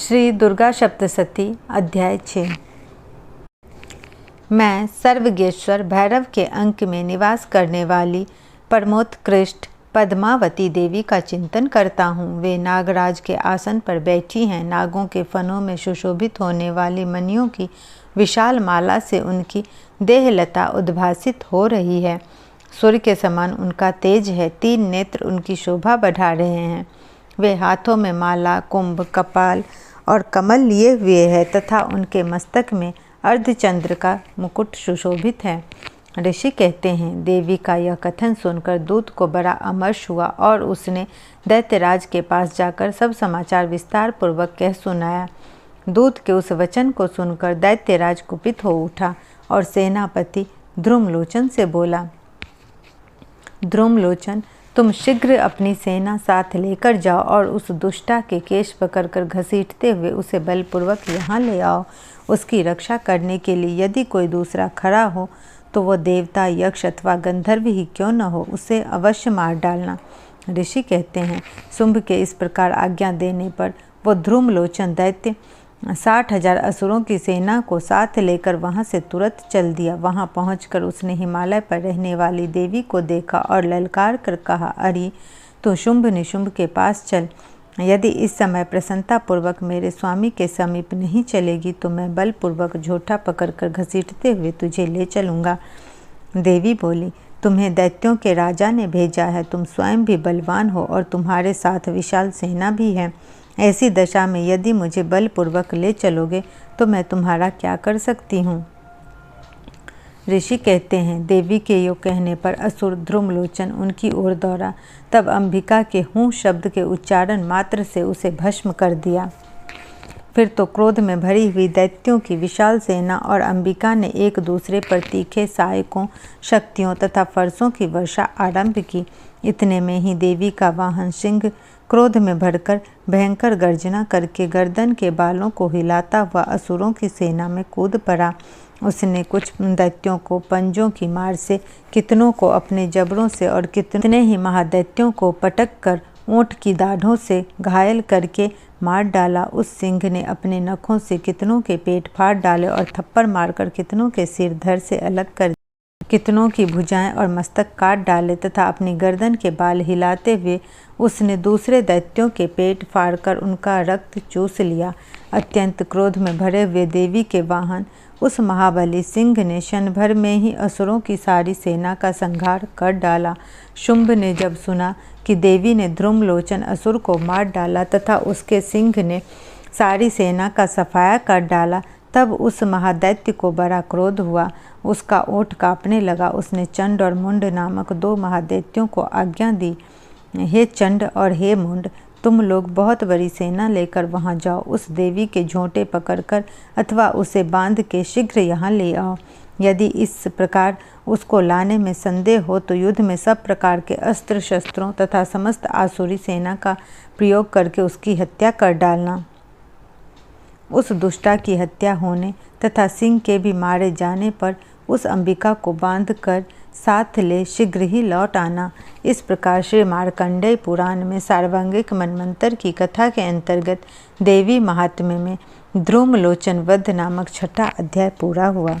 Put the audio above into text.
श्री दुर्गा सप्तशती अध्याय 6। मैं सर्वज्ञेश्वर भैरव के अंक में निवास करने वाली परमोत्कृष्ट पद्मावती देवी का चिंतन करता हूँ। वे नागराज के आसन पर बैठी हैं। नागों के फनों में सुशोभित होने वाली मणियों की विशाल माला से उनकी देहलता उद्भासित हो रही है। सूर्य के समान उनका तेज है। 3 नेत्र उनकी शोभा बढ़ा रहे हैं। वे हाथों में माला, कुंभ, कपाल और कमल लिए हुए है तथा उनके मस्तक में अर्धचंद्र का मुकुट सुशोभित है। ऋषि कहते हैं, देवी का यह कथन सुनकर दूत को बड़ा अमर्ष हुआ और उसने दैत्यराज के पास जाकर सब समाचार विस्तार पूर्वक कह सुनाया। दूत के उस वचन को सुनकर दैत्यराज कुपित हो उठा और सेनापति ध्रुमलोचन से बोला, ध्रुमलोचन, तुम शीघ्र अपनी सेना साथ लेकर जाओ और उस दुष्टा के केश पकड़कर घसीटते हुए उसे बलपूर्वक यहाँ ले आओ। उसकी रक्षा करने के लिए यदि कोई दूसरा खड़ा हो तो वो देवता, यक्ष अथवा गंधर्व ही क्यों न हो, उसे अवश्य मार डालना। ऋषि कहते हैं, शुंभ के इस प्रकार आज्ञा देने पर वो ध्रुमलोचन दैत्य 60,000 असुरों की सेना को साथ लेकर वहां से तुरंत चल दिया। वहां पहुंचकर उसने हिमालय पर रहने वाली देवी को देखा और ललकार कर कहा, अरे तू शुंभ निशुंभ के पास चल। यदि इस समय प्रसन्नतापूर्वक मेरे स्वामी के समीप नहीं चलेगी तो मैं बलपूर्वक झोटा पकड़कर घसीटते हुए तुझे ले चलूँगा। देवी बोली, तुम्हें दैत्यों के राजा ने भेजा है। तुम स्वयं भी बलवान हो और तुम्हारे साथ विशाल सेना भी है। ऐसी दशा में यदि मुझे बलपूर्वक ले चलोगे तो मैं तुम्हारा क्या कर सकती हूँ। ऋषि कहते हैं, देवी के यो कहने पर असुर ध्रुमलोचन उनकी ओर दौड़ा। तब अंबिका के हूँ शब्द के उच्चारण मात्र से उसे भस्म कर दिया। फिर तो क्रोध में भरी हुई दैत्यों की विशाल सेना और अंबिका ने एक दूसरे पर तीखे सहायकों, शक्तियों तथा फरसों की वर्षा आरंभ की। इतने में ही देवी का वाहन सिंह क्रोध में भरकर भयंकर गर्जना करके गर्दन के बालों को हिलाता हुआ असुरों की सेना में कूद पड़ा। उसने कुछ दैत्यों को पंजों की मार से, कितनों को अपने जबड़ों से और कितने ही महादैत्यों को पटक कर ऊँट की दाढ़ों से घायल करके मार डाला। उस सिंह ने अपने नखों से कितनों के पेट फाड़ डाले और थप्पड़ मारकर कितनों के सिर धड़ से अलग कर, कितनों की भुजाएं और मस्तक काट डाले तथा अपनी गर्दन के बाल हिलाते हुए उसने दूसरे दैत्यों के पेट फाड़कर उनका रक्त चूस लिया। अत्यंत क्रोध में भरे हुए देवी के वाहन उस महाबली सिंह ने क्षण भर में ही असुरों की सारी सेना का संहार कर डाला। शुंभ ने जब सुना कि देवी ने ध्रुमलोचन असुर को मार डाला तथा उसके सिंह ने सारी सेना का सफाया कर डाला, तब उस महादैत्य को बड़ा क्रोध हुआ। उसका ओठ कांपने लगा। उसने चंड और मुंड नामक 2 महादैत्यों को आज्ञा दी, हे चंड और हे मुंड, तुम लोग बहुत बड़ी सेना लेकर वहां जाओ। उस देवी के झोंटे पकड़कर अथवा उसे बांध के शीघ्र यहाँ ले आओ। यदि इस प्रकार उसको लाने में संदेह हो तो युद्ध में सब प्रकार के अस्त्र शस्त्रों तथा समस्त आसुरी सेना का प्रयोग करके उसकी हत्या कर डालना। उस दुष्टा की हत्या होने तथा सिंह के भी मारे जाने पर उस अंबिका को बांधकर साथ ले शीघ्र ही लौट आना। इस प्रकार श्री मार्कंडेय पुराण में सार्वांगिक मनमंत्र की कथा के अंतर्गत देवी महात्म्य में ध्रुमलोचन वध नामक 6ठा अध्याय पूरा हुआ।